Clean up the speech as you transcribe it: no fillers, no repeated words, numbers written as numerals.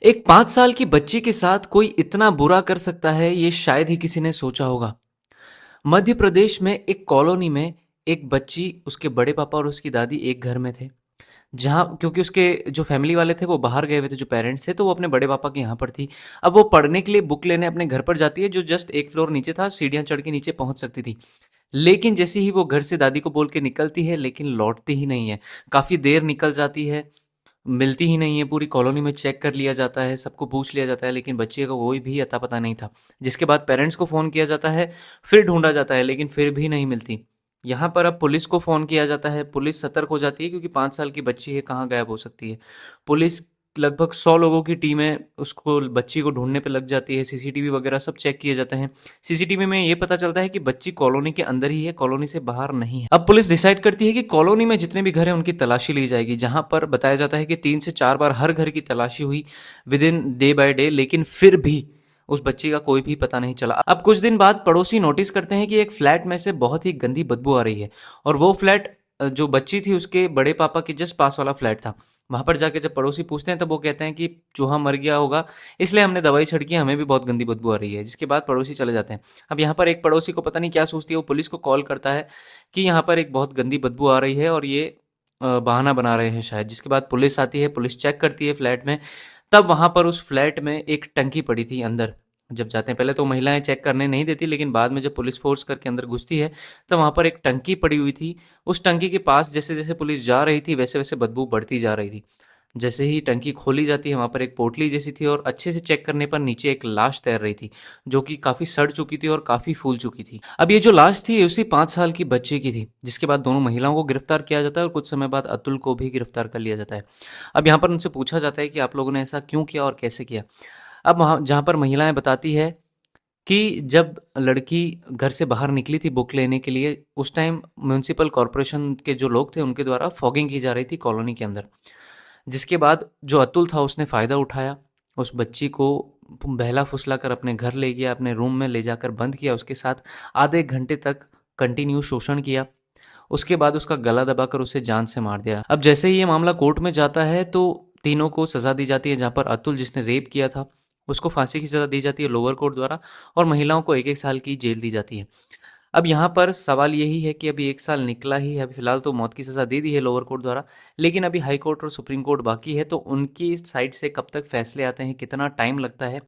एक 5 साल की बच्ची के साथ कोई इतना बुरा कर सकता है, ये शायद ही किसी ने सोचा होगा। मध्य प्रदेश में एक कॉलोनी में एक बच्ची, उसके बड़े पापा और उसकी दादी एक घर में थे। जहाँ क्योंकि उसके जो फैमिली वाले थे वो बाहर गए हुए थे, जो पेरेंट्स थे, तो वो अपने बड़े पापा के यहाँ पर थी। अब वो पढ़ने के लिए बुक लेने अपने घर पर जाती है, जो जस्ट एक फ्लोर नीचे था, सीढ़ियाँ चढ़ के नीचे पहुँच सकती थी। लेकिन जैसे ही वो घर से दादी को बोल के निकलती है, लेकिन लौटती ही नहीं है। काफ़ी देर निकल जाती है, मिलती ही नहीं है। पूरी कॉलोनी में चेक कर लिया जाता है, सबको पूछ लिया जाता है, लेकिन बच्चे का कोई भी अता पता नहीं था। जिसके बाद पेरेंट्स को फ़ोन किया जाता है, फिर ढूंढा जाता है, लेकिन फिर भी नहीं मिलती। यहाँ पर अब पुलिस को फ़ोन किया जाता है। पुलिस सतर्क हो जाती है, क्योंकि 5 साल की बच्ची है, कहाँ गायब हो सकती है। पुलिस लगभग 100 लोगों की टीमें उसको, बच्ची को ढूंढने पे लग जाती है। सीसीटीवी वगैरह सब चेक किए जाते हैं। सीसीटीवी में ये पता चलता है कि बच्ची कॉलोनी के अंदर ही है, कॉलोनी से बाहर नहीं है। अब पुलिस डिसाइड करती है कि कॉलोनी में जितने भी घर हैं उनकी तलाशी ली जाएगी। जहां पर बताया जाता है कि 3 से 4 बार हर घर की तलाशी हुई, with in day by day, लेकिन फिर भी उस बच्ची का कोई भी पता नहीं चला। अब कुछ दिन बाद पड़ोसी नोटिस करते हैं कि एक फ्लैट में से बहुत ही गंदी बदबू आ रही है। और वो फ्लैट, जो बच्ची थी उसके बड़े पापा के जस्ट पास वाला फ्लैट था। वहां पर जाके जब पड़ोसी पूछते हैं, तब वो कहते हैं कि चूहा मर गया होगा, इसलिए हमने दवाई छिड़की, हमें भी बहुत गंदी बदबू आ रही है। जिसके बाद पड़ोसी चले जाते हैं। अब यहाँ पर एक पड़ोसी को पता नहीं क्या सोचती है, वो पुलिस को कॉल करता है कि यहाँ पर एक बहुत गंदी बदबू आ रही है, और ये बहाना बना रहे हैं शायद। जिसके बाद पुलिस आती है, पुलिस चेक करती है फ्लैट में। तब वहां पर उस फ्लैट में एक टंकी पड़ी थी अंदर। जब जाते हैं, पहले तो महिलाएं चेक करने नहीं देती, लेकिन बाद में जब पुलिस फोर्स करके अंदर घुसती है, तब वहां पर एक टंकी पड़ी हुई थी। उस टंकी के पास जैसे जैसे पुलिस जा रही थी, वैसे वैसे बदबू बढ़ती जा रही थी। जैसे ही टंकी खोली जाती है, वहां पर एक पोटली जैसी थी, और अच्छे से चेक करने पर नीचे एक लाश तैर रही थी, जो कि काफी सड़ चुकी थी और काफी फूल चुकी थी। अब ये जो लाश थी, ये उसी 5 साल की बच्ची की थी। जिसके बाद दोनों महिलाओं को गिरफ्तार किया जाता है, और कुछ समय बाद अतुल को भी गिरफ्तार कर लिया जाता है। अब यहाँ पर उनसे पूछा जाता है कि आप लोगों ने ऐसा क्यों किया और कैसे किया। अब वहाँ जहाँ पर महिलाएं बताती है कि जब लड़की घर से बाहर निकली थी बुक लेने के लिए, उस टाइम म्यूनिसिपल कॉरपोरेशन के जो लोग थे, उनके द्वारा फॉगिंग की जा रही थी कॉलोनी के अंदर। जिसके बाद जो अतुल था, उसने फ़ायदा उठाया, उस बच्ची को बहला फुसला कर अपने घर ले गया, अपने रूम में ले जाकर बंद किया, उसके साथ आधे घंटे तक कंटिन्यू शोषण किया। उसके बाद उसका गला दबाकर उसे जान से मार दिया। अब जैसे ही ये मामला कोर्ट में जाता है, तो तीनों को सजा दी जाती है। जहाँ पर अतुल, जिसने रेप किया था, उसको फांसी की सजा दी जाती है लोअर कोर्ट द्वारा, और महिलाओं को 1-1 साल की जेल दी जाती है। अब यहाँ पर सवाल यही है कि अभी 1 साल निकला ही है, अभी फिलहाल तो मौत की सज़ा दे दी है लोअर कोर्ट द्वारा, लेकिन अभी हाई कोर्ट और सुप्रीम कोर्ट बाकी है, तो उनकी साइड से कब तक फैसले आते हैं, कितना टाइम लगता है,